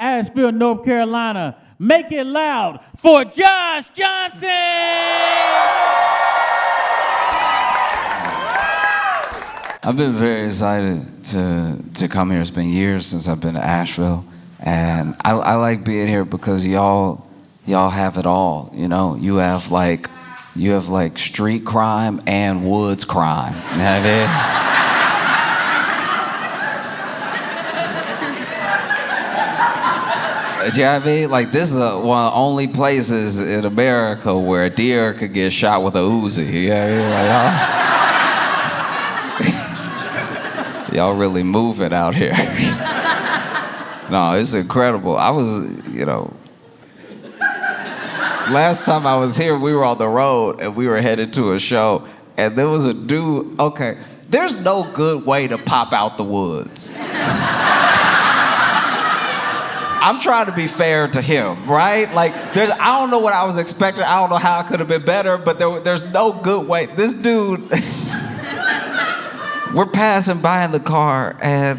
Asheville, North Carolina. Make it loud for Josh Johnson! I've been very excited to come here. It's been years since I've been to Asheville, and I like being here because y'all have it all. You know, you have like street crime and woods crime. You know what I mean? You know what I mean? Like, this is one of the only places in America where a deer could get shot with a Uzi. You know what I mean? Like, y'all really moving out here. No, it's incredible. I was, last time I was here, we were on the road and we were headed to a show, and there was a dude, okay, there's no good way to pop out the woods. I'm trying to be fair to him, right? Like, I don't know what I was expecting. I don't know how it could have been better, but there's no good way. This dude, we're passing by in the car, and,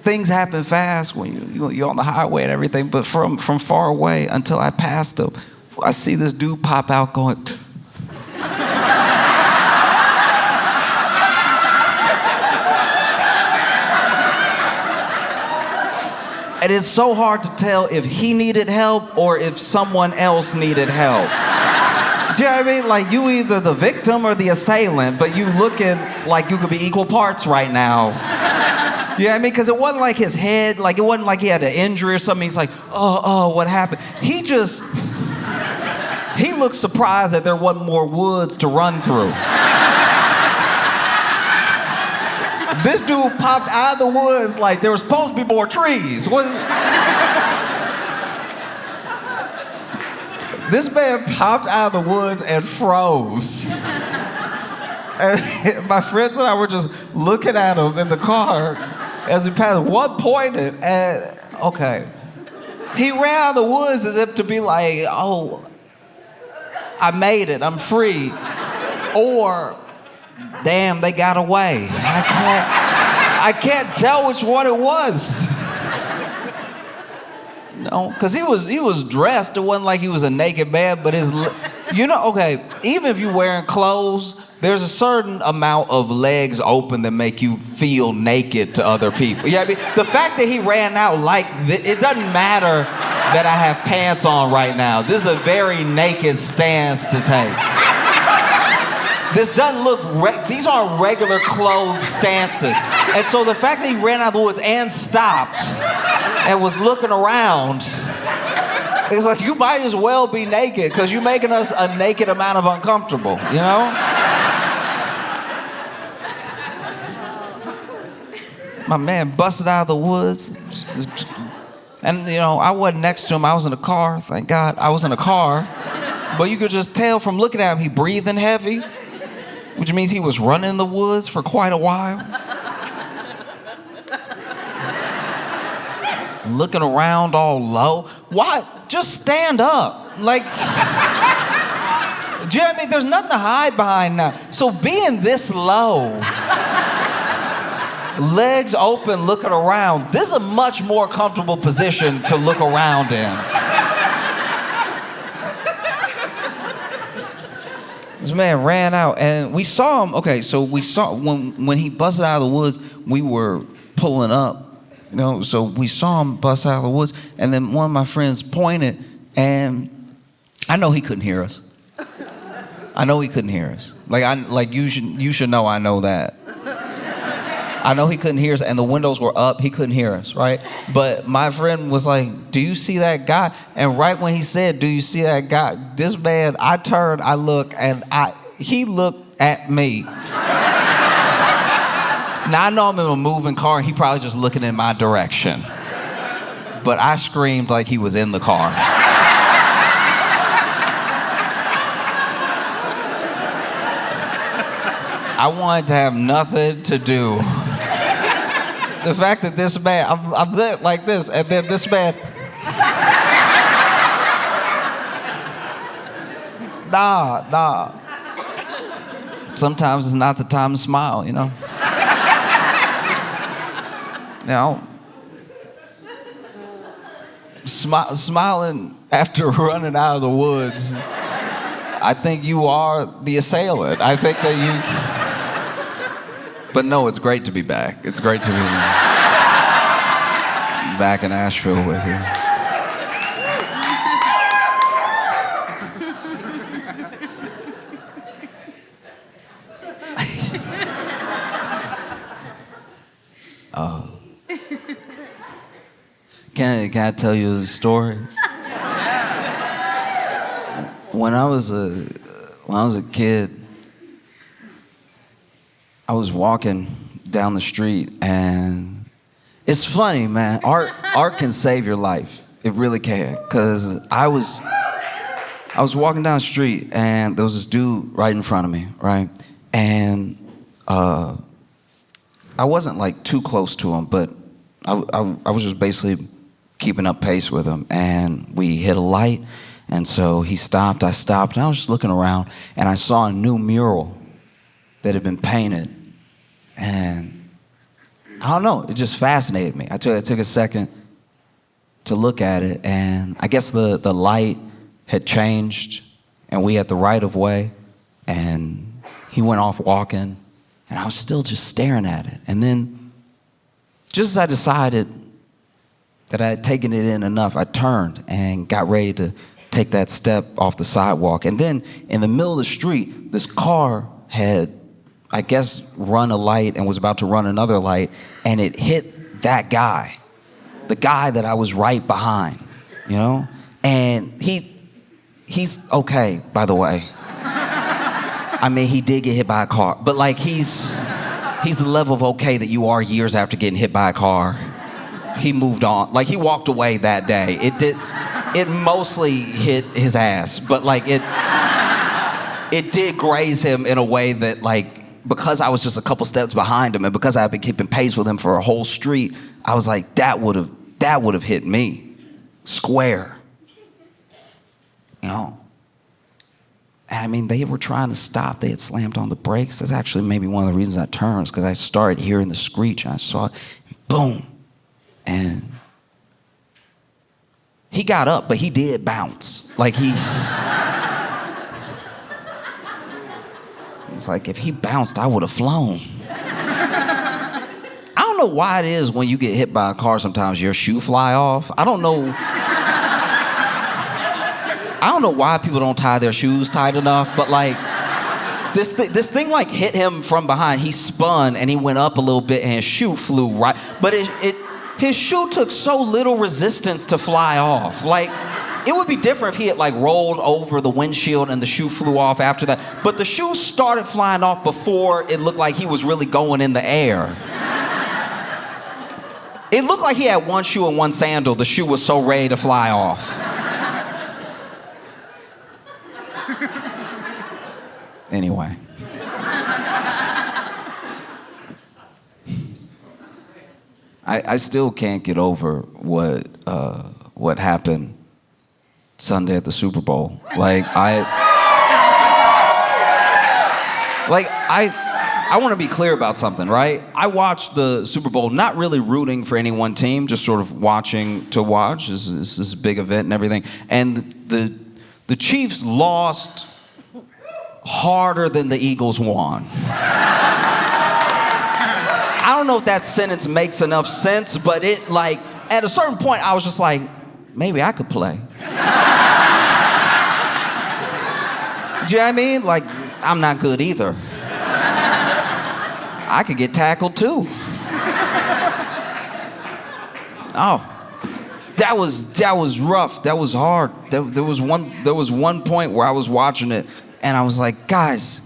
things happen fast when you're on the highway and everything, but from far away until I passed him, I see this dude pop out going, and it's so hard to tell if he needed help or if someone else needed help. Do you know what I mean? Like, you either the victim or the assailant, but you looking like you could be equal parts right now. You know what I mean? Because it wasn't like his head, like it wasn't like he had an injury or something. He's like, oh, what happened? He looked surprised that there wasn't more woods to run through. This dude popped out of the woods like there was supposed to be more trees. This man popped out of the woods and froze. And my friends and I were just looking at him in the car as we passed. One pointed and, okay. He ran out of the woods as if to be like, oh, I made it, I'm free. Or, damn, they got away. I can't tell which one it was. No, because he was dressed. It wasn't like he was a naked man, but okay, even if you're wearing clothes, there's a certain amount of legs open that make you feel naked to other people. You know what I mean? The fact that he ran out like it doesn't matter that I have pants on right now. This is a very naked stance to take. This doesn't look, these aren't regular clothed stances. And so the fact that he ran out of the woods and stopped and was looking around, it's like, you might as well be naked because you're making us a naked amount of uncomfortable, you know? My man busted out of the woods. And, I wasn't next to him. I was in a car, thank God. I was in a car. But you could just tell from looking at him, he breathing heavy, which means he was running in the woods for quite a while. Looking around all low. Why? Just stand up. Like, do you know what I mean? There's nothing to hide behind now. So being this low, legs open, looking around, this is a much more comfortable position to look around in. This man ran out, and we saw him. Okay, so we saw when he busted out of the woods, we were pulling up, so we saw him bust out of the woods, and then one of my friends pointed, and I know he couldn't hear us. I know he couldn't hear us. Like you should know I know that. I know he couldn't hear us, and the windows were up. He couldn't hear us, right? But my friend was like, do you see that guy? And right when he said, do you see that guy? This man, I turned, I look, and he looked at me. Now, I know I'm in a moving car. He probably just looking in my direction. But I screamed like he was in the car. I wanted to have nothing to do. The fact that this man, I'm lit like this, and then this man, nah. Sometimes it's not the time to smile, smiling after running out of the woods, I think you are the assailant. I think that you... But no, it's great to be back. It's great to be back in Asheville with you. Can I tell you a story? When I was a kid, I was walking down the street, and it's funny, man. Art can save your life. It really can. Cause I was walking down the street, and there was this dude right in front of me, right? And I wasn't like too close to him, but I was just basically keeping up pace with him, and we hit a light, and so he stopped, I stopped, and I was just looking around, and I saw a new mural that had been painted, and I don't know, it just fascinated me. I took a second to look at it, and I guess the light had changed, and we had the right of way, and he went off walking, and I was still just staring at it, and then just as I decided that I had taken it in enough, I turned and got ready to take that step off the sidewalk. And then in the middle of the street, this car had, I guess, run a light and was about to run another light, and it hit that guy, the guy that I was right behind, you know? And he's okay, by the way. I mean, he did get hit by a car, but like he's the level of okay that you are years after getting hit by a car. He moved on. Like, he walked away that day. It mostly hit his ass, but like it did graze him in a way that, like, because I was just a couple steps behind him and because I've been keeping pace with him for a whole street, I was like, that would have hit me square. You know? And I mean, they were trying to stop. They had slammed on the brakes. That's actually maybe one of the reasons I turned, because I started hearing the screech and I saw it, boom. And he got up, but he did bounce. Like it's like if he bounced, I would have flown. I don't know why it is when you get hit by a car, sometimes your shoe fly off. I don't know why people don't tie their shoes tight enough, but like this thing like hit him from behind. He spun and he went up a little bit and his shoe flew right, but his shoe took so little resistance to fly off. Like, it would be different if he had like rolled over the windshield and the shoe flew off after that. But the shoe started flying off before it looked like he was really going in the air. It looked like he had one shoe and one sandal. The shoe was so ready to fly off. Anyway. I still can't get over what happened Sunday at the Super Bowl. Like I want to be clear about something, right? I watched the Super Bowl not really rooting for any one team, just sort of watching to watch. This is a big event and everything. And the Chiefs lost harder than the Eagles won. I don't know if that sentence makes enough sense, but it, like, at a certain point, I was just like, maybe I could play. Do you know what I mean? Like, I'm not good either. I could get tackled too. Oh, that was rough. That was hard. There was one point where I was watching it, and I was like, guys.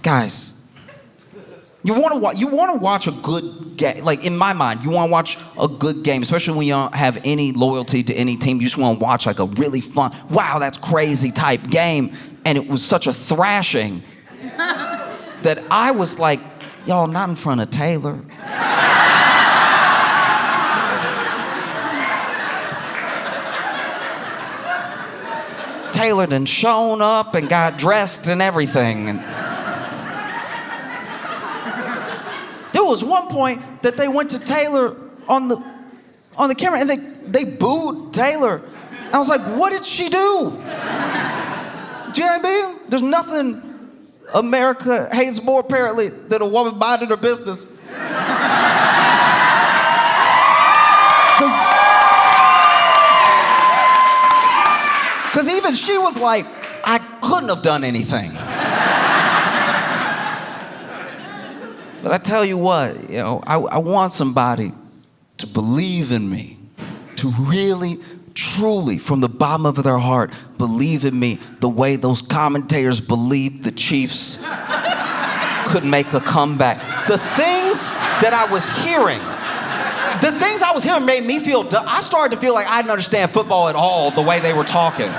You want to watch a good game. Like, in my mind, you want to watch a good game, especially when you don't have any loyalty to any team. You just want to watch like a really fun, wow, that's crazy type game. And it was such a thrashing that I was like, y'all, not in front of Taylor. Taylor done shown up and got dressed and everything. And there was one point that they went to Taylor on the camera and they booed Taylor. I was like, what did she do? Do you know what I mean? There's nothing America hates more, apparently, than a woman minding her business. Because even she was like, I couldn't have done anything. But I tell you what, I want somebody to believe in me, to really, truly, from the bottom of their heart, believe in me the way those commentators believed the Chiefs could make a comeback. The things that I was hearing made me feel dumb. I started to feel like I didn't understand football at all the way they were talking.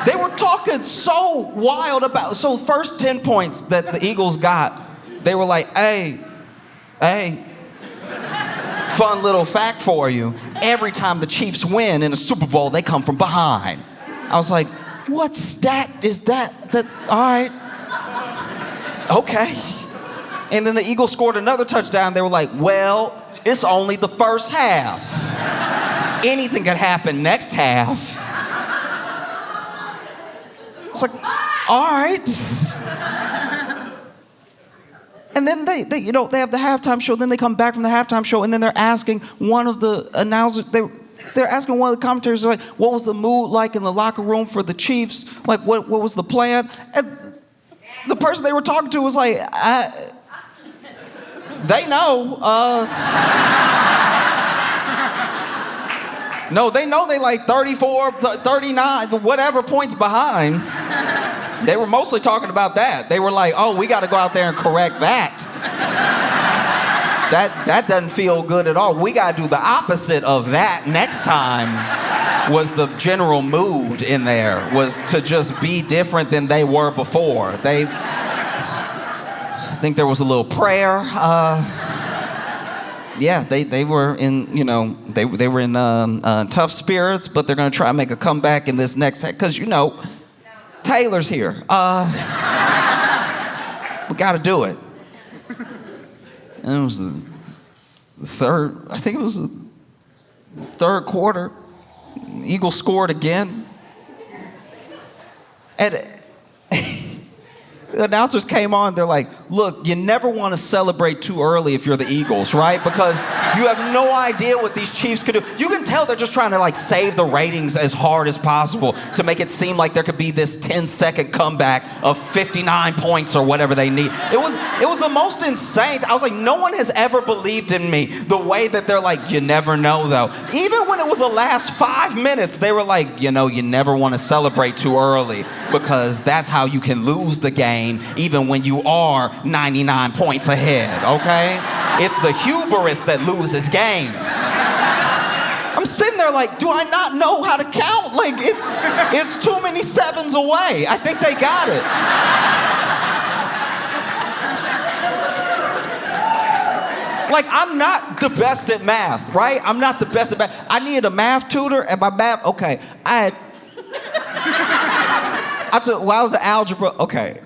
They were talking so wild about, so first 10 points that the Eagles got, they were like, hey, fun little fact for you. Every time the Chiefs win in a Super Bowl, they come from behind. I was like, what stat is that? All right. Okay. And then the Eagles scored another touchdown. They were like, well, it's only the first half. Anything could happen next half. It's like, all right. And then they have the halftime show. Then they come back from the halftime show, and then they're asking one of the announcers. They're asking one of the commentators, like, what was the mood like in the locker room for the Chiefs? Like, what was the plan? And the person they were talking to was like, they know. No, they know they like 34, 39, whatever points behind. They were mostly talking about that. They were like, oh, we got to go out there and correct that. That doesn't feel good at all. We got to do the opposite of that next time. Was the general mood in there, was to just be different than they were before. I think there was a little prayer. Yeah, they were in, they were in tough spirits, but they're gonna try and make a comeback in this next, because Taylor's here. We gotta do it. And it was the third quarter. Eagles scored again. And the announcers came on, they're like, look, you never want to celebrate too early if you're the Eagles, right? Because you have no idea what these Chiefs could do. You can tell they're just trying to save the ratings as hard as possible to make it seem like there could be this 10-second comeback of 59 points or whatever they need. It was the most insane. I was like, no one has ever believed in me the way that they're like, you never know though. Even when it was the last 5 minutes, they were like, you never want to celebrate too early because that's how you can lose the game even when you are 99 points ahead, okay? It's the hubris that loses games. I'm sitting there like, do I not know how to count? Like, it's too many sevens away. I think they got it. Like, I'm not the best at math, right? I'm not the best at math. I needed a math tutor, and my math, okay, I was an algebra, okay.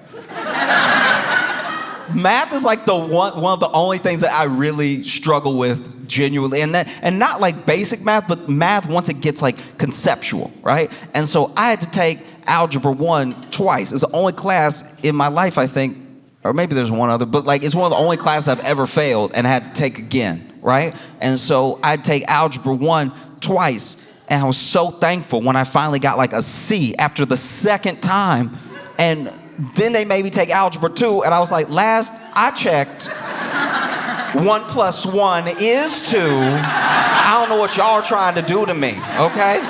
Math is like one of the only things that I really struggle with genuinely, and not like basic math, but math once it gets conceptual, right? And so I had to take Algebra 1 twice. It's the only class in my life, I think, or maybe there's one other, but it's one of the only classes I've ever failed and had to take again, right? And so I'd take Algebra 1 twice, and I was so thankful when I finally got a C after the second time, and then they made me take Algebra 2, and I was like, last I checked, 1 + 1 is 2. I don't know what y'all are trying to do to me, okay?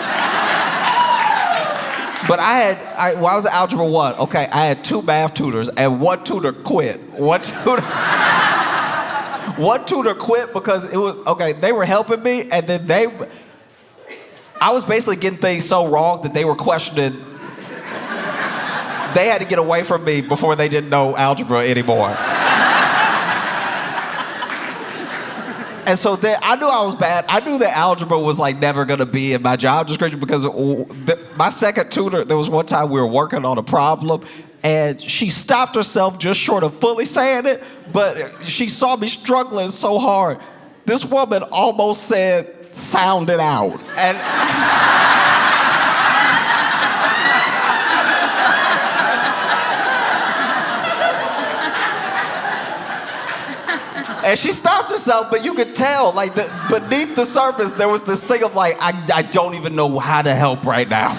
But I was at Algebra 1, okay, I had 2 math tutors, and one tutor quit. One tutor quit because it was, okay, they were helping me, and then I was basically getting things so wrong that they were questioning. They had to get away from me before they didn't know algebra anymore. And so then I knew I was bad. I knew that algebra was never gonna be in my job description because my second tutor, there was one time we were working on a problem and she stopped herself just short of fully saying it, but she saw me struggling so hard. This woman almost said, sound it out. And And she stopped herself, but you could tell, like, beneath the surface, there was this thing of like, I don't even know how to help right now.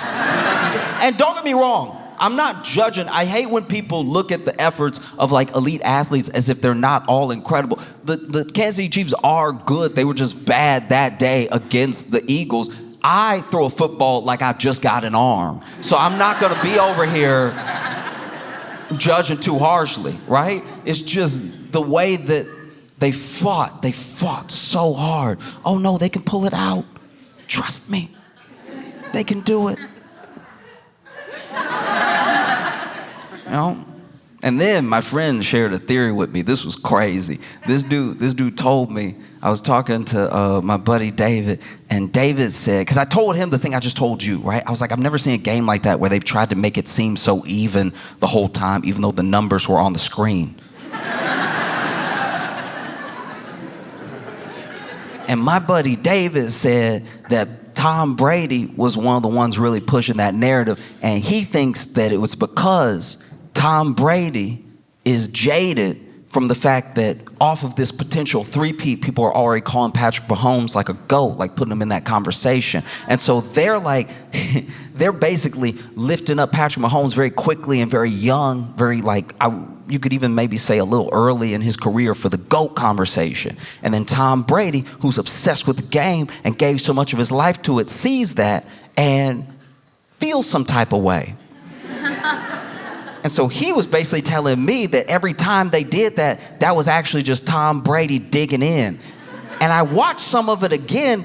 And don't get me wrong, I'm not judging. I hate when people look at the efforts of like elite athletes as if they're not all incredible. The Kansas City Chiefs are good. They were just bad that day against the Eagles. I throw a football like I just got an arm. So I'm not gonna be over here judging too harshly, right? It's just the way that they fought so hard. Oh no, they can pull it out. Trust me, they can do it. You know? And then my friend shared a theory with me. This was crazy. This dude told me, I was talking to my buddy David, and David said, because I told him the thing I just told you, right? I was like, I've never seen a game like that where they've tried to make it seem so even the whole time, even though the numbers were on the screen. And my buddy David said that Tom Brady was one of the ones really pushing that narrative, and he thinks that it was because Tom Brady is jaded from the fact that off of this potential three-peat, people are already calling Patrick Mahomes like a GOAT, like putting him in that conversation. And so they're like, they're basically lifting up Patrick Mahomes very quickly and very young, very like, you could even maybe say a little early in his career for the GOAT conversation. And then Tom Brady, who's obsessed with the game and gave so much of his life to it, sees that and feels some type of way. And so he was basically telling me that every time they did that, that was actually just Tom Brady digging in. And I watched some of it again,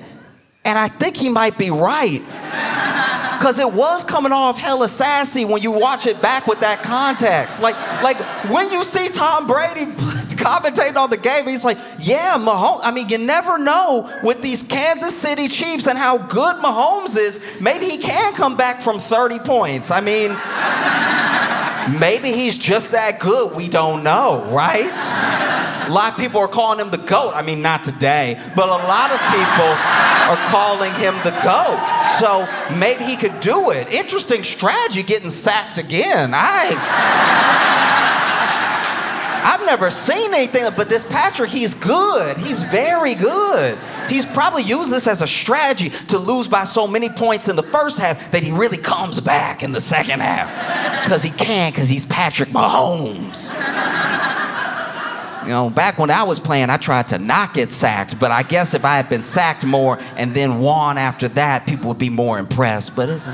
and I think he might be right. Because it was coming off hella sassy when you watch it back with that context. Like when you see Tom Brady commentating on the game, he's like, yeah, Mahomes. I mean, you never know with these Kansas City Chiefs and how good Mahomes is. Maybe he can come back from 30 points. I mean, maybe he's just that good. We don't know, right? A lot of people are calling him the GOAT. I mean, not today, but a lot of people are calling him the GOAT. So maybe he could do it. Interesting strategy, getting sacked again. I've never seen anything, but this Patrick, he's good. He's very good. He's probably used this as a strategy to lose by so many points in the first half that he really comes back in the second half. Because he can, because he's Patrick Mahomes. You know, back when I was playing, I tried to not get sacked, but I guess if I had been sacked more and then won after that, people would be more impressed, but it's...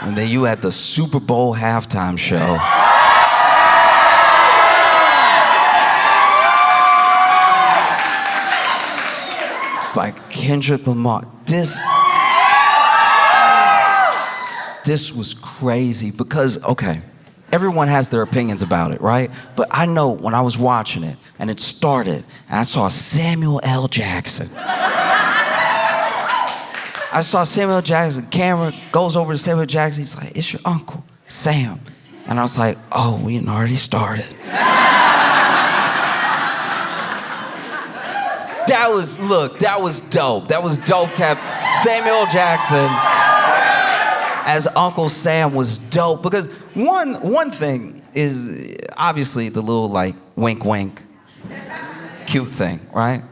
And then you had the Super Bowl halftime show. By Kendrick Lamar. This was crazy because, okay, everyone has their opinions about it, right? But I know when I was watching it and it started and I saw Samuel L. Jackson. I saw Samuel L. Jackson, camera goes over to Samuel L. Jackson, he's like, it's your uncle, Sam. And I was like, oh, we had already started. That was dope. That was dope to have Samuel L. Jackson as Uncle Sam was dope. Because one thing is obviously the little like wink wink, cute thing, right?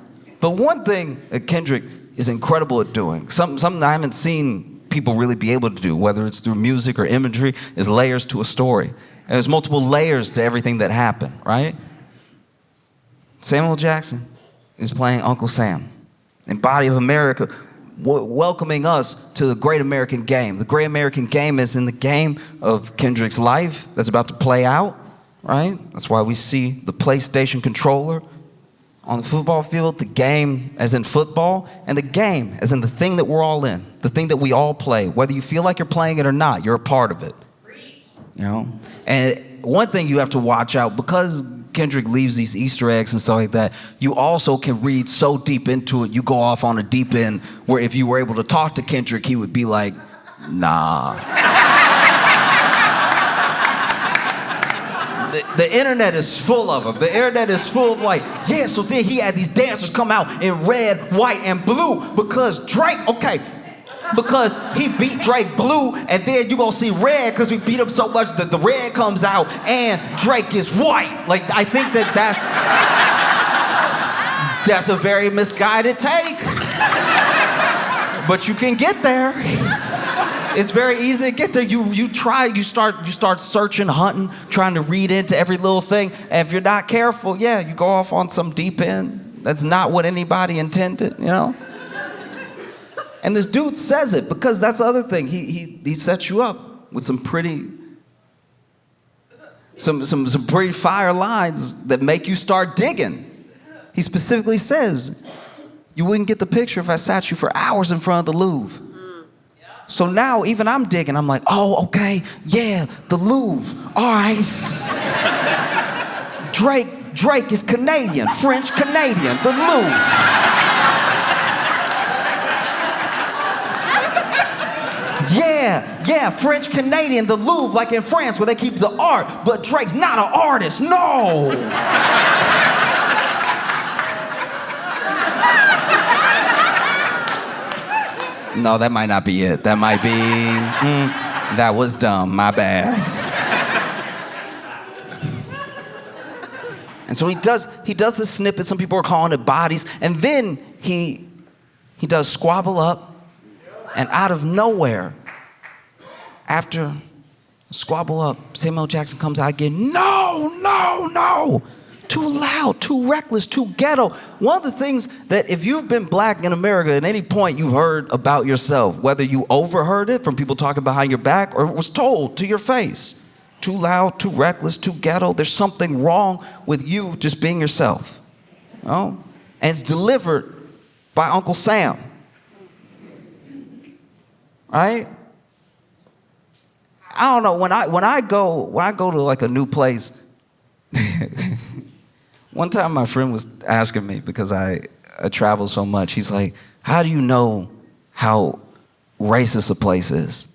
But one thing that Kendrick is incredible at doing, something I haven't seen people really be able to do, whether it's through music or imagery, is layers to a story. And there's multiple layers to everything that happened, right? Samuel Jackson is playing Uncle Sam in Body of America, welcoming us to the Great American Game. The Great American Game is in the game of Kendrick's life that's about to play out, right? That's why we see the PlayStation controller on the football field, the game as in football, and the game as in the thing that we're all in, the thing that we all play. Whether you feel like you're playing it or not, you're a part of it. You know? And one thing you have to watch out, because Kendrick leaves these Easter eggs and stuff like that, you also can read so deep into it, you go off on a deep end, where if you were able to talk to Kendrick, he would be like, nah. The internet is full of them. The internet is full of like, yeah, so then he had these dancers come out in red, white, and blue because Drake, because he beat Drake blue, and then you gonna see red because we beat him so much that the red comes out and Drake is white. Like, I think that's a very misguided take. But you can get there. It's very easy to get there. You start searching, hunting, trying to read into every little thing. And if you're not careful, yeah, you go off on some deep end. That's not what anybody intended, you know? And this dude says it because that's the other thing. He sets you up with some pretty fire lines that make you start digging. He specifically says, you wouldn't get the picture if I sat you for hours in front of the Louvre. So now even I'm digging. I'm like, oh, okay, yeah, the Louvre. All right. Drake is Canadian, French Canadian, the Louvre. Yeah, French Canadian, the Louvre, like in France where they keep the art, but Drake's not an artist, no. No, that might not be it. That might be, that was dumb, my bad. And so he does this snippet, some people are calling it bodies, and then he does Squabble Up, and out of nowhere, after Squabble Up, Samuel Jackson comes out again, no, too loud, too reckless, too ghetto. One of the things that if you've been black in America at any point you've heard about yourself, whether you overheard it from people talking behind your back or it was told to your face, too loud, too reckless, too ghetto, there's something wrong with you just being yourself. You know? And it's delivered by Uncle Sam. Right? I don't know, when I go to like a new place, one time my friend was asking me, because I travel so much, he's like, how do you know how racist a place is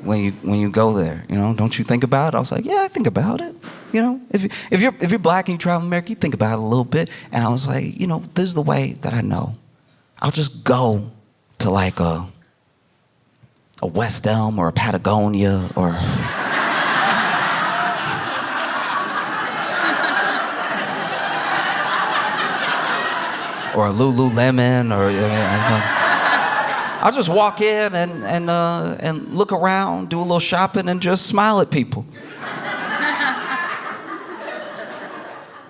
when you go there? You know, don't you think about it? I was like, yeah, I think about it. You know, if you're black and you travel America, you think about it a little bit. And I was like, you know, this is the way that I know. I'll just go to like a West Elm or a Patagonia or a Lululemon, or I'll just walk in and look around, do a little shopping, and just smile at people.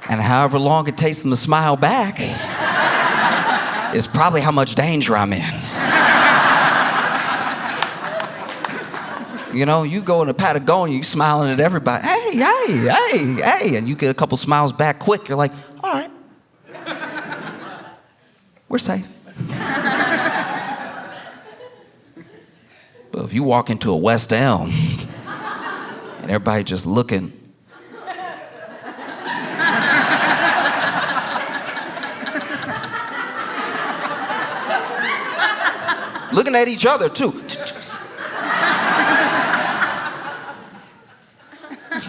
And however long it takes them to smile back is probably how much danger I'm in. You know, you go into Patagonia, you smiling at everybody, hey, and you get a couple smiles back quick. You're like, all right. We're safe. But if you walk into a West Elm and everybody just looking, looking at each other too.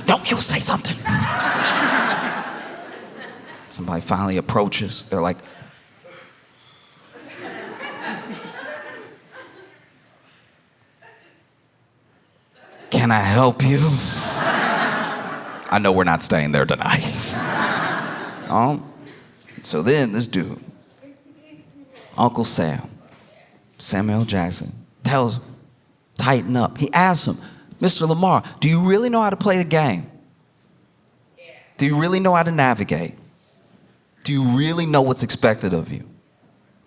No, you say something. Somebody finally approaches. They're like, can I help you? I know we're not staying there tonight. So then this dude, Uncle Sam, Samuel Jackson, tells him, tighten up. He asks him, Mr. Lamar, do you really know how to play the game? Do you really know how to navigate? Do you really know what's expected of you?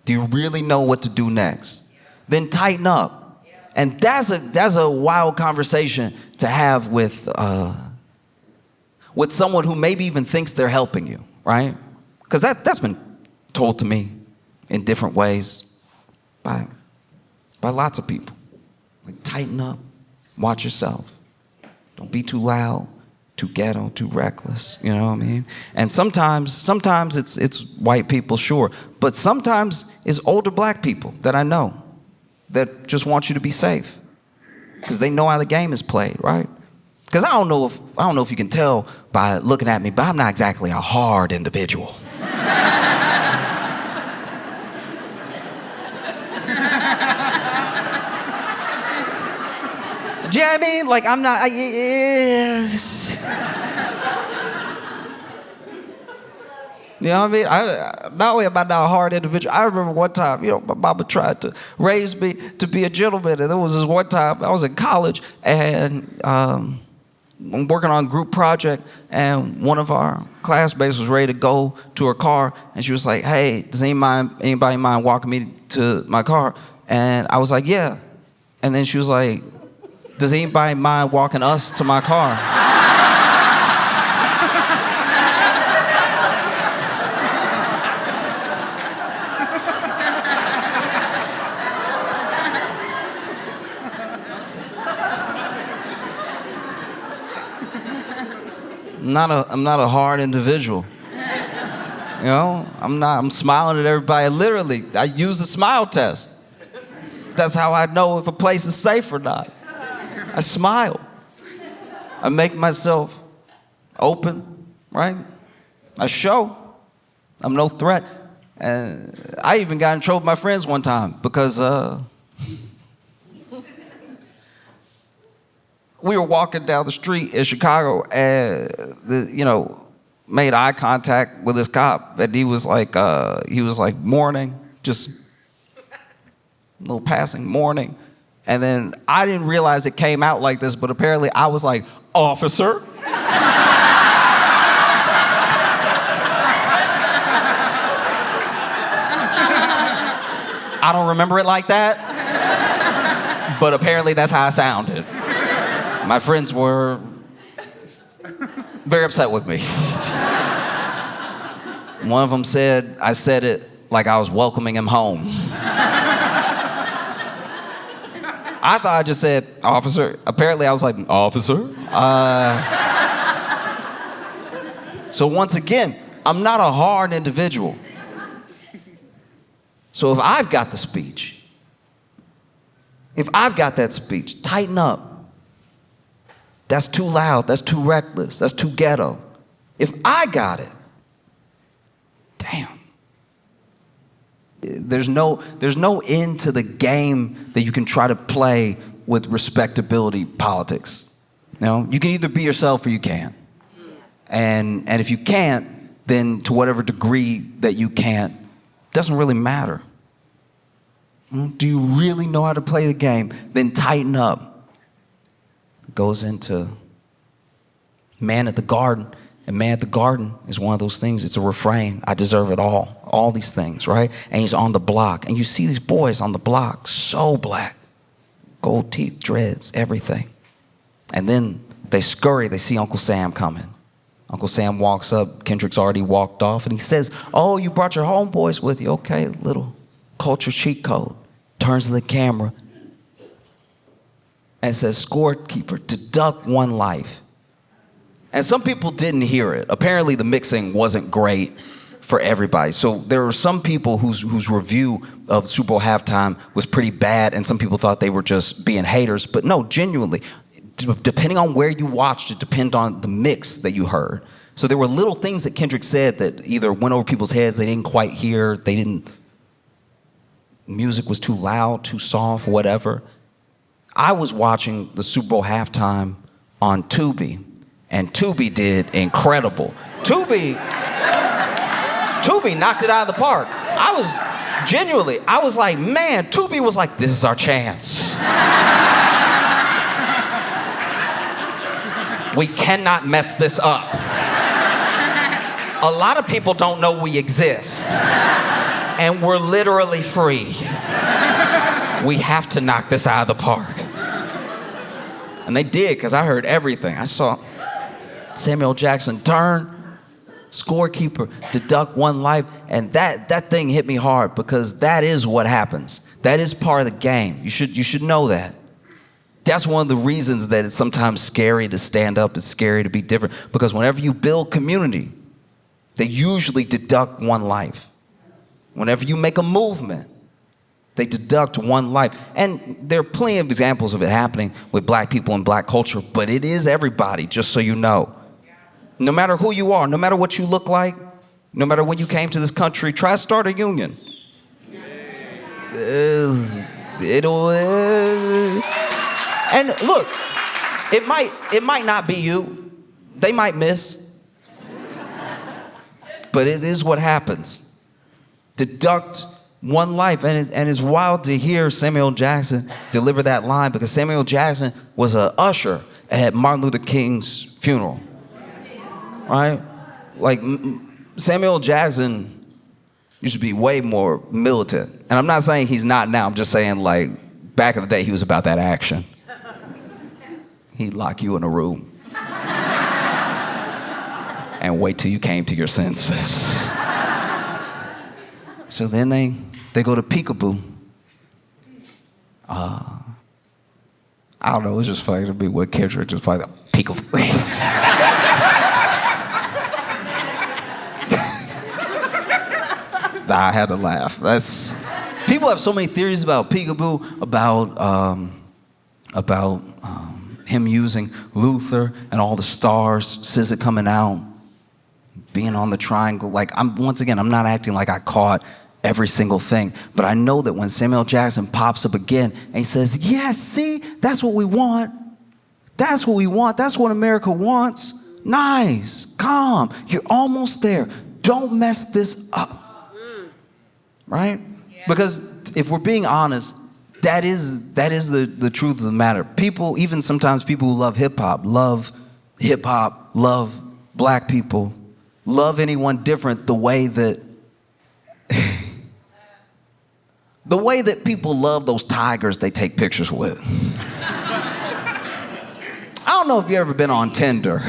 Do you really know what to do next? Then tighten up. And that's a wild conversation to have with someone who maybe even thinks they're helping you, right? Because that's been told to me in different ways by lots of people. Like, tighten up, watch yourself. Don't be too loud, too ghetto, too reckless, you know what I mean? And sometimes it's white people, sure, but sometimes it's older black people that I know that just want you to be safe because they know how the game is played, right? Because I don't know if you can tell by looking at me, but I'm not exactly a hard individual. Do you know what I mean? Like, I'm not. You know what I mean? Not only am I not a hard individual, I remember one time, my mama tried to raise me to be a gentleman. And there was this one time, I was in college, and I'm working on a group project, and one of our classmates was ready to go to her car, and she was like, hey, does anybody mind walking me to my car? And I was like, yeah. And then she was like, does anybody mind walking us to my car? I'm not a hard individual. I'm smiling at everybody. Literally, I use the smile test. That's how I know if a place is safe or not. I smile. I make myself open, right? I show. I'm no threat. And I even got in trouble with my friends one time because we were walking down the street in Chicago and made eye contact with this cop, and he was like mourning, just a little passing mourning. And then I didn't realize it came out like this, but apparently I was like, officer. I don't remember it like that, but apparently that's how I sounded. My friends were very upset with me. One of them said I said it like I was welcoming him home. I thought I just said, officer. Apparently I was like, officer? So once again, I'm not a hard individual. So if I've got the speech, if I've got that speech, tighten up. That's too loud, that's too reckless, that's too ghetto. If I got it, damn. There's no end to the game that you can try to play with respectability politics. You can either be yourself or you can't. And if you can't, then to whatever degree that you can't, doesn't really matter. Do you really know how to play the game? Then tighten up. Goes into Man at the Garden. And Man at the Garden is one of those things. It's a refrain. I deserve it all. All these things, right? And he's on the block. And you see these boys on the block, so black. Gold teeth, dreads, everything. And then they scurry. They see Uncle Sam coming. Uncle Sam walks up. Kendrick's already walked off. And he says, oh, you brought your homeboys with you. Okay, little culture cheat code. Turns to the camera and says, scorekeeper, deduct one life. And some people didn't hear it. Apparently the mixing wasn't great for everybody. So there were some people whose review of Super Bowl halftime was pretty bad, and some people thought they were just being haters. But no, genuinely, depending on where you watched, it depended on the mix that you heard. So there were little things that Kendrick said that either went over people's heads, they didn't quite hear, music was too loud, too soft, whatever. I was watching the Super Bowl halftime on Tubi, and Tubi did incredible. Tubi knocked it out of the park. I was like, man, Tubi was like, this is our chance. We cannot mess this up. A lot of people don't know we exist, and we're literally free. We have to knock this out of the park. And they did, because I heard everything. I saw Samuel Jackson turn, scorekeeper, deduct one life, and that thing hit me hard, because that is what happens. That is part of the game. You should know that. That's one of the reasons that it's sometimes scary to stand up. It's scary to be different, because whenever you build community, they usually deduct one life. Whenever you make a movement, They deduct one life. And there are plenty of examples of it happening with black people and black culture, but it is everybody, just so you know. No matter who you are, no matter what you look like, no matter when you came to this country, try to start a union. And look, it might not be you. They might miss. But it is what happens. Deduct one life. And it's wild to hear Samuel Jackson deliver that line, because Samuel Jackson was an usher at Martin Luther King's funeral. Right? Like, Samuel Jackson used to be way more militant. And I'm not saying he's not now. I'm just saying, like, back in the day, he was about that action. He'd lock you in a room and wait till you came to your senses. So then they go to Peekaboo. I don't know, it's just funny to me what Kendrick just played Peekaboo. I had to laugh. People have so many theories about Peekaboo, about him using Luther and all the stars, SZA coming out, being on the triangle. Like, I'm not acting like I caught every single thing, but I know that when Samuel Jackson pops up again and he says, yes, see, that's what we want. That's what we want. That's what America wants. Nice, calm, you're almost there. Don't mess this up. Right? Yeah. Because if we're being honest, that is the truth of the matter. People, even sometimes people who love hip hop, love black people, love anyone different the way that people love those tigers they take pictures with. I don't know if you've ever been on Tinder.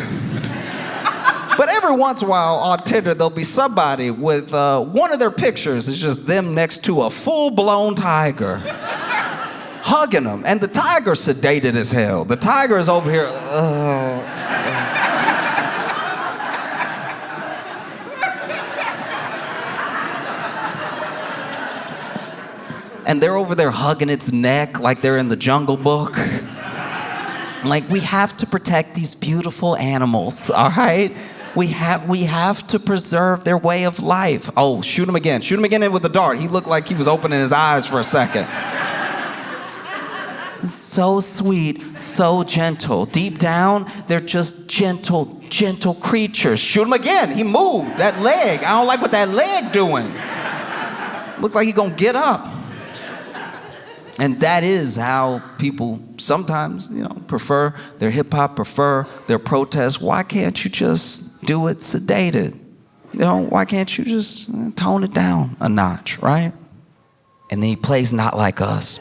But every once in a while on Tinder, there'll be somebody with one of their pictures is just them next to a full-blown tiger, hugging them. And the tiger's sedated as hell. The tiger is over here. And they're over there hugging its neck like they're in the Jungle Book. Like, we have to protect these beautiful animals, all right? We have to preserve their way of life. Oh, shoot him again. Shoot him again with the dart. He looked like he was opening his eyes for a second. So sweet, so gentle. Deep down, they're just gentle creatures. Shoot him again. He moved. That leg. I don't like what that leg doing. Looked like he gonna get up. And that is how people sometimes, prefer their hip-hop, prefer their protests. Why can't you just do it sedated? Why can't you just tone it down a notch, right? And then he plays Not Like Us.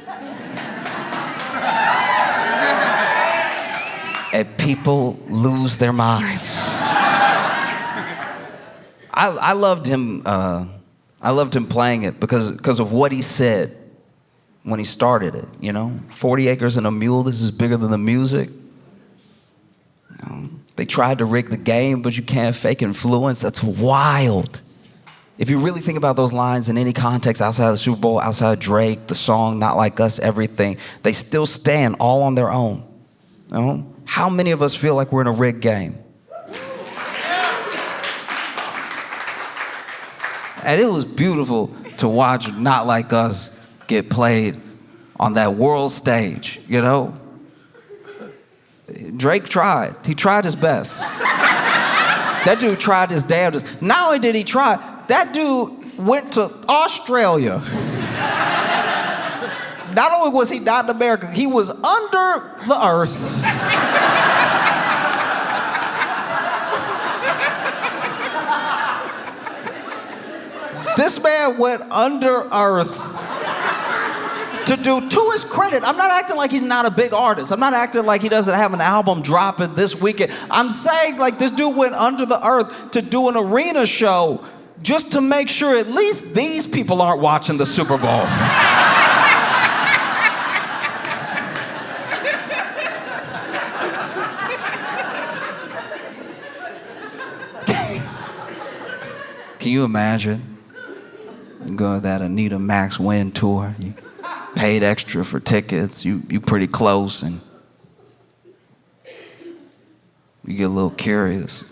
And people lose their minds. I loved him. I loved him playing it because of what he said when he started it. 40 acres and a mule. This is bigger than the music. They tried to rig the game, but you can't fake influence. That's wild. If you really think about those lines in any context outside of the Super Bowl, outside of Drake, the song, Not Like Us, everything, they still stand all on their own. How many of us feel like we're in a rigged game? And it was beautiful to watch Not Like Us get played on that world stage, Drake tried. He tried his best. That dude tried his damnedest. Not only did he try, that dude went to Australia. Not only was he not in America, he was under the earth. This man went under earth to do, to his credit, I'm not acting like he's not a big artist. I'm not acting like he doesn't have an album dropping this weekend. I'm saying, like, this dude went under the earth to do an arena show just to make sure at least these people aren't watching the Super Bowl. Can you imagine? You go to that Anita Max Win tour. paid extra for tickets. You pretty close, and you get a little curious.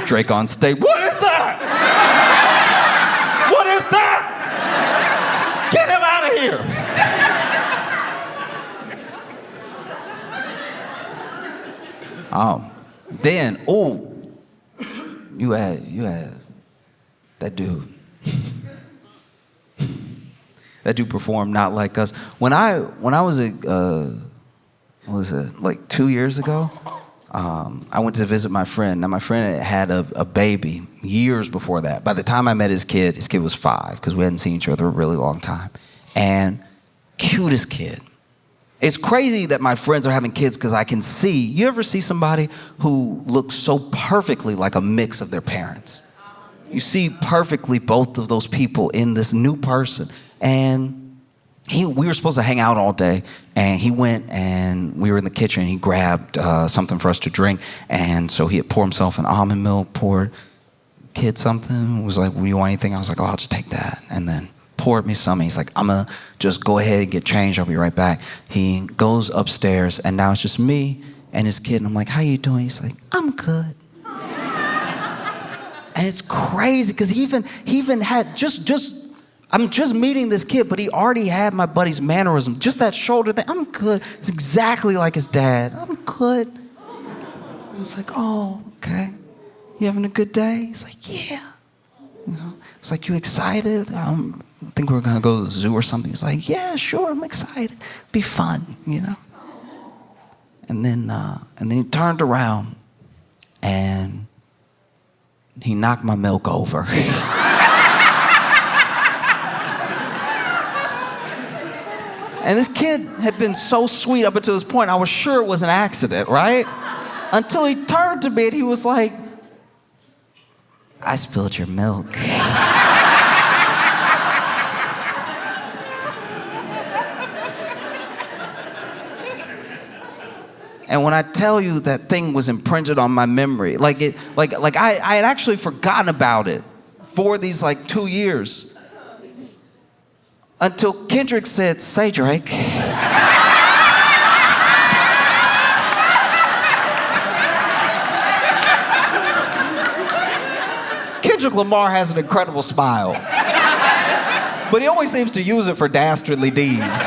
Drake on stage. What is that? What is that? Get him out of here. Then, you had that dude. That dude performed Not Like Us. When I was like 2 years ago, I went to visit my friend. Now, my friend had a baby years before that. By the time I met his kid was 5, because we hadn't seen each other a really long time. And cutest kid. It's crazy that my friends are having kids because I can see, you ever see somebody who looks so perfectly like a mix of their parents? You see perfectly both of those people in this new person. And we were supposed to hang out all day, and he went and we were in the kitchen, and he grabbed something for us to drink, and so he had poured himself an almond milk, poured kid something, was like, "Will you want anything?" I was like, "Oh, I'll just take that," and then poured me some. He's like, "I'm gonna just go ahead and get changed, I'll be right back." He goes upstairs, and now it's just me and his kid, and I'm like, "How you doing?" He's like, "I'm good." And it's crazy, because he even had I'm just meeting this kid, but he already had my buddy's mannerism. Just that shoulder thing. "I'm good." It's exactly like his dad. "I'm good." I was like, "Oh, okay. You having a good day?" He's like, "Yeah." You know, it's like, "You excited? I think we're gonna go to the zoo or something." He's like, "Yeah, sure, I'm excited. Be fun, you know." And then he turned around and he knocked my milk over. And this kid had been so sweet up until this point. I was sure it was an accident, right? Until he turned to me and he was like, "I spilled your milk." And when I tell you that thing was imprinted on my memory, I had actually forgotten about it for these 2 years. Until Kendrick said, "Say, Drake." Kendrick Lamar has an incredible smile, but he always seems to use it for dastardly deeds.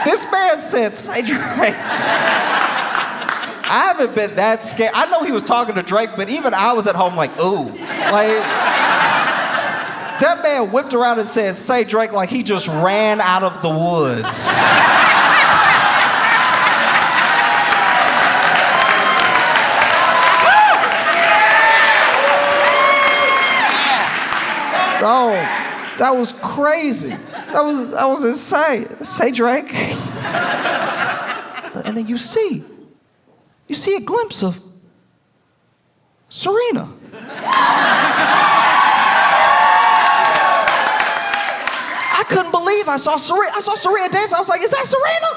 This man said, "Say, Drake." I haven't been that scared. I know he was talking to Drake, but even I was at home like, ooh. That man whipped around and said, "Say, Drake," like he just ran out of the woods. Oh, that was crazy. That was insane. "Say, Drake." And then you see a glimpse of Serena. I couldn't believe I saw Serena dance. I was like, "Is that Serena?"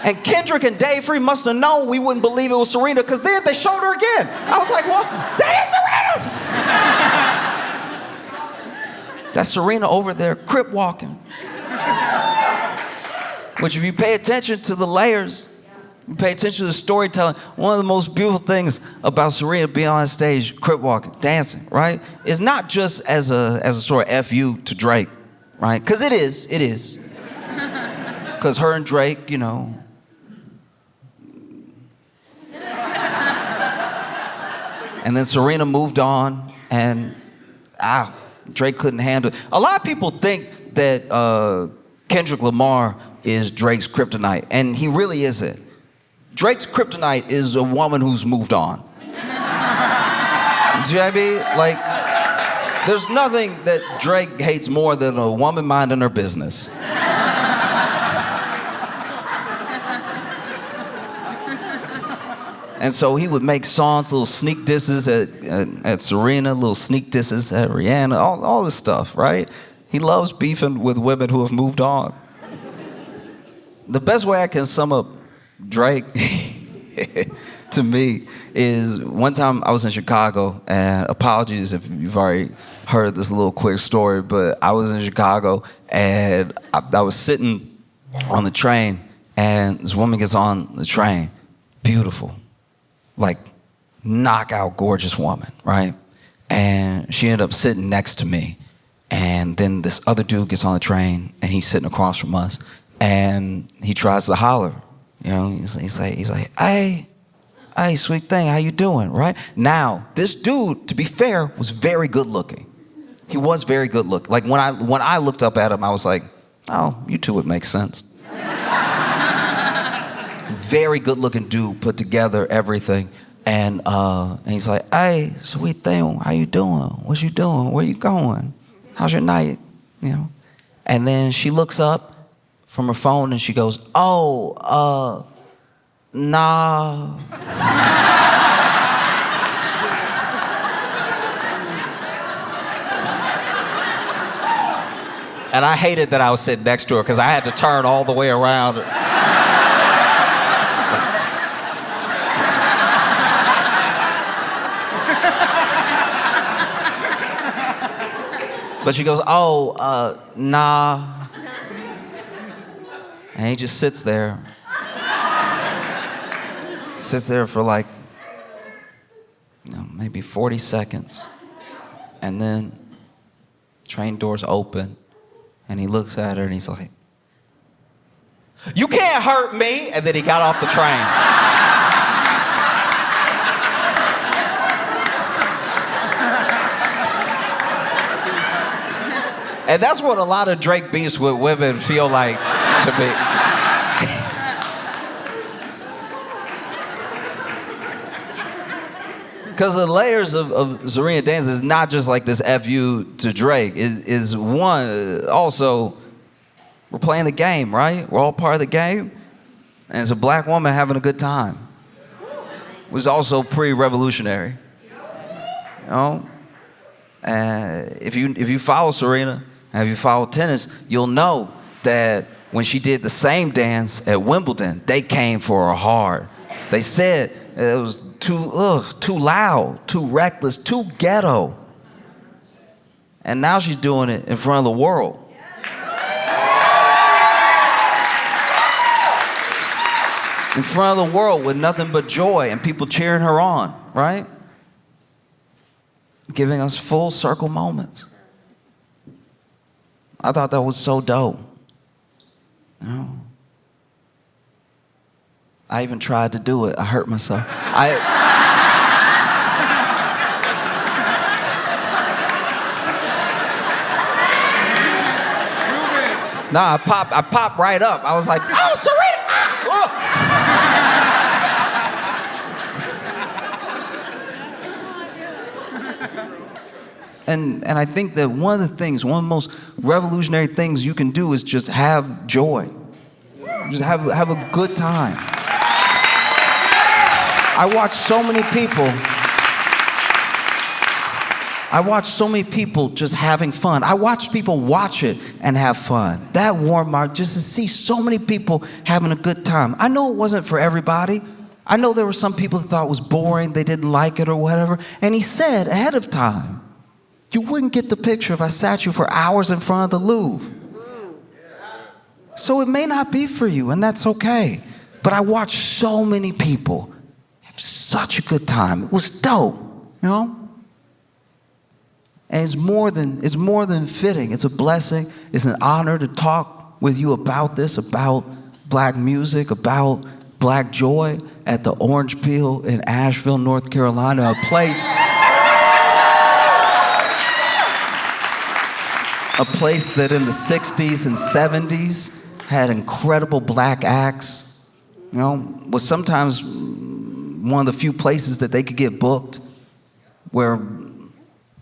And Kendrick and Dave Free must have known we wouldn't believe it was Serena, because then they showed her again. I was like, "Well, that is Serena!" That's Serena over there, crip walking. Which, if you pay attention to the layers, you pay attention to the storytelling, one of the most beautiful things about Serena being on stage, crip walking, dancing, right, is not just as a sort of FU to Drake, right? Because it is. Because her and Drake, you know. And then Serena moved on, and Drake couldn't handle it. A lot of people think that Kendrick Lamar is Drake's kryptonite, and he really isn't. Drake's kryptonite is a woman who's moved on. Do you know what I mean? There's nothing that Drake hates more than a woman minding her business. And so he would make songs, little sneak disses at Serena, little sneak disses at Rihanna, all this stuff, right? He loves beefing with women who have moved on. The best way I can sum up Drake to me is one time I was in Chicago, and apologies if you've already heard this little quick story, but I was in Chicago and I was sitting on the train, and this woman gets on the train, beautiful, like knockout gorgeous woman, right? And she ended up sitting next to me, and then this other dude gets on the train, and he's sitting across from us, and he tries to holler, you know, he's like, hey, sweet thing, how you doing, right? Now, this dude, to be fair, was very good looking. He was very good looking. Like when I looked up at him, I was like, oh, you two would make sense. Very good looking dude, put together, everything. And he's like, hey, sweet thing, how you doing? What you doing? Where you going? How's your night? You know? And then she looks up from her phone and she goes, oh, nah. And I hated that I was sitting next to her because I had to turn all the way around. But she goes, oh, nah. And he just sits there. Sits there for like, maybe 40 seconds. And then train doors open. And he looks at her and he's like, you can't hurt me. And then he got off the train. And that's what a lot of Drake beefs with women feel like to me. Because the layers of Serena dance is not just like this FU to Drake. Is one, also, we're playing the game, right? We're all part of the game. And it's a black woman having a good time. It was also pretty revolutionary. You know? And if you follow Serena, and if you follow tennis, you'll know that when she did the same dance at Wimbledon, they came for her hard. They said it was too loud, too reckless, too ghetto. And now she's doing it in front of the world. In front of the world with nothing but joy and people cheering her on, right? Giving us full circle moments. I thought that was so dope. You know? I even tried to do it. I hurt myself. Nah, I popped right up. I was like, oh, Serena! And I think that one of the most revolutionary things you can do is just have joy. Just have a good time. I watch so many people just having fun. I watch people watch it and have fun. That warmed my heart just to see so many people having a good time. I know it wasn't for everybody. I know there were some people that thought it was boring, they didn't like it or whatever. And he said ahead of time, you wouldn't get the picture if I sat you for hours in front of the Louvre. So it may not be for you, and that's okay. But I watched so many people have such a good time. It was dope, you know? And it's more than fitting. It's a blessing. It's an honor to talk with you about this, about black music, about black joy at the Orange Peel in Asheville, North Carolina, a place that in the 60s and 70s had incredible black acts, you know, was sometimes one of the few places that they could get booked, where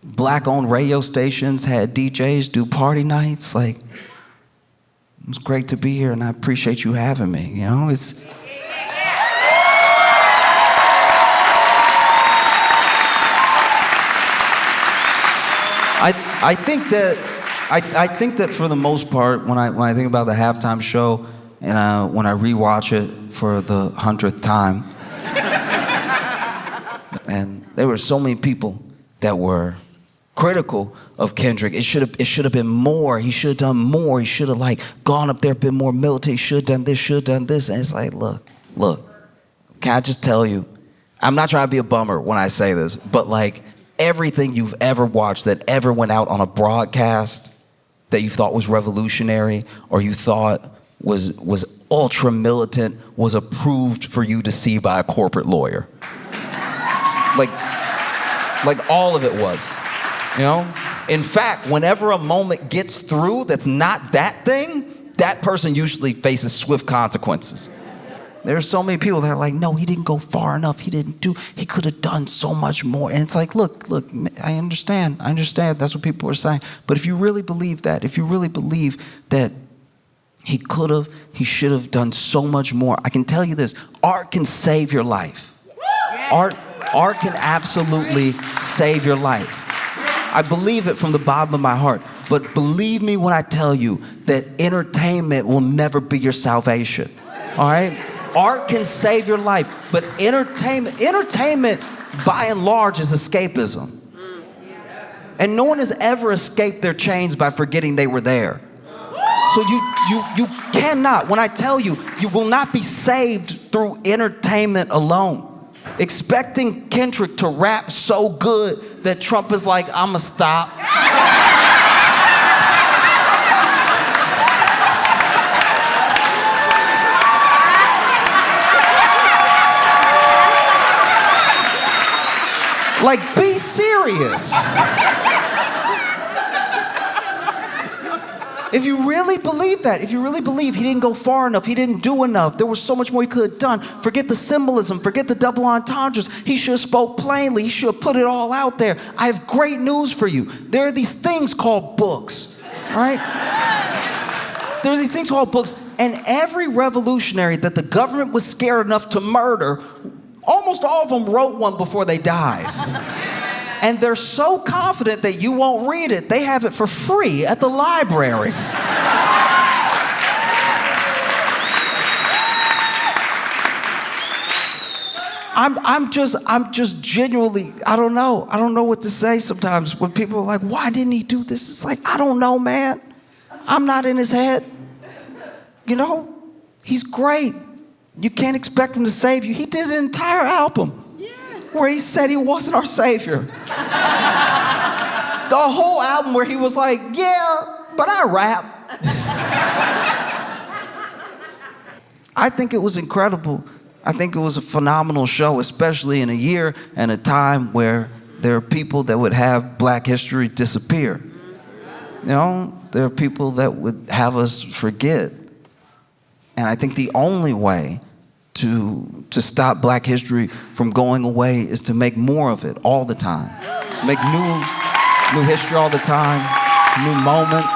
black-owned radio stations had DJs do party nights. Like, it was great to be here, and I appreciate you having me, you know? I think that for the most part, when I think about the halftime show, and when I rewatch it for the 100th time, There were so many people that were critical of Kendrick. It should have been more. He should have done more. He should have like gone up there, been more militant. He should have done this, should have done this. And it's like, look, can I just tell you, I'm not trying to be a bummer when I say this, but like everything you've ever watched that ever went out on a broadcast that you thought was revolutionary or you thought was ultra militant was approved for you to see by a corporate lawyer. Like all of it was, you know? In fact, whenever a moment gets through that's not that thing, that person usually faces swift consequences. There are so many people that are like, no, he didn't go far enough. He could have done so much more. And it's like, look, I understand. That's what people are saying. But if you really believe that, if you really believe that he should have done so much more, I can tell you this, art can save your life. Art can absolutely save your life. I believe it from the bottom of my heart. But believe me when I tell you that entertainment will never be your salvation. All right? Art can save your life, but entertainment by and large is escapism. And no one has ever escaped their chains by forgetting they were there. So you cannot, when I tell you, you will not be saved through entertainment alone. Expecting Kendrick to rap so good that Trump is like, I'ma stop. Like, be serious. If you really believe that, if you really believe he didn't go far enough, he didn't do enough, there was so much more he could have done, forget the symbolism, forget the double entendres. He should have spoke plainly. He should have put it all out there. I have great news for you. There are these things called books, right? There's these things called books, and every revolutionary that the government was scared enough to murder, almost all of them wrote one before they died. And they're so confident that you won't read it, they have it for free at the library. I'm just genuinely, I don't know what to say sometimes when people are like, why didn't he do this? It's like, I don't know, man. I'm not in his head. You know, he's great. You can't expect him to save you. He did an entire album where he said he wasn't our savior. The whole album where he was like, yeah, but I rap. I think it was incredible. I think it was a phenomenal show, especially in a year and a time where there are people that would have Black history disappear. You know, there are people that would have us forget. And I think the only way to stop Black history from going away is to make more of it all the time. Make new history all the time, new moments,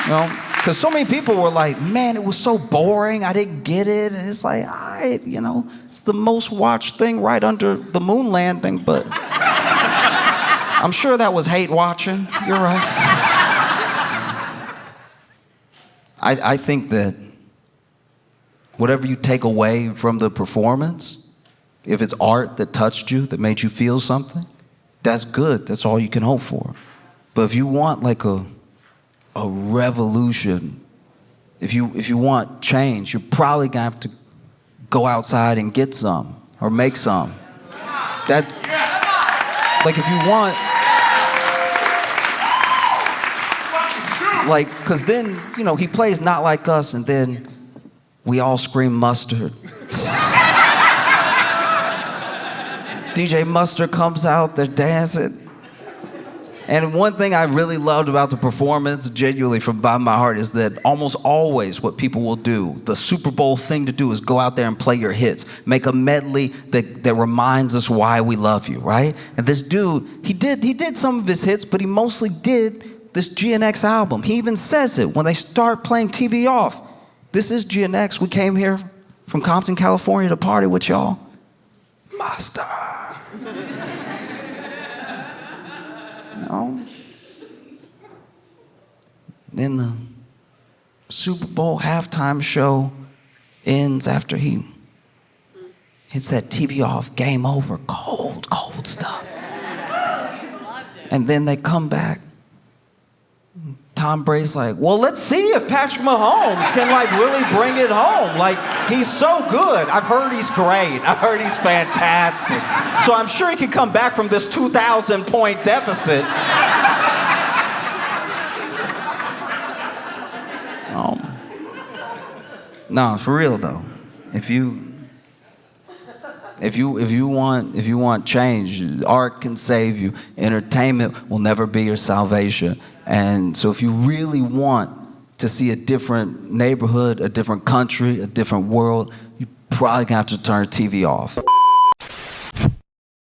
you know? Because so many people were like, man, it was so boring, I didn't get it. And it's like, it's the most watched thing right under the moon landing, but I'm sure that was hate watching. You're right. I think that whatever you take away from the performance, if it's art that touched you, that made you feel something, that's good. That's all you can hope for. But if you want like a revolution, if you want change, you're probably gonna have to go outside and get some or make some. Like if you want, like, cause then, you know, he plays Not Like Us and then we all scream Mustard. DJ Mustard comes out, they're dancing. And one thing I really loved about the performance, genuinely from the bottom of my heart, is that almost always what people will do, the Super Bowl thing to do is go out there and play your hits. Make a medley that reminds us why we love you, right? And this dude, he did some of his hits, but he mostly did this GNX album. He even says it when they start playing TV Off. This is GNX. We came here from Compton, California to party with y'all. Master. You know? Then the Super Bowl halftime show ends after he hits that TV Off, game over, cold old stuff. And then they come back. Tom Brady's like, well, let's see if Patrick Mahomes can like really bring it home. Like, he's so good. I've heard he's great. I've heard he's fantastic. So I'm sure he can come back from this 2,000-point deficit. No, for real though. If you want change, art can save you. Entertainment will never be your salvation. And so if you really want to see a different neighborhood, a different country, a different world, you probably gonna have to turn TV off.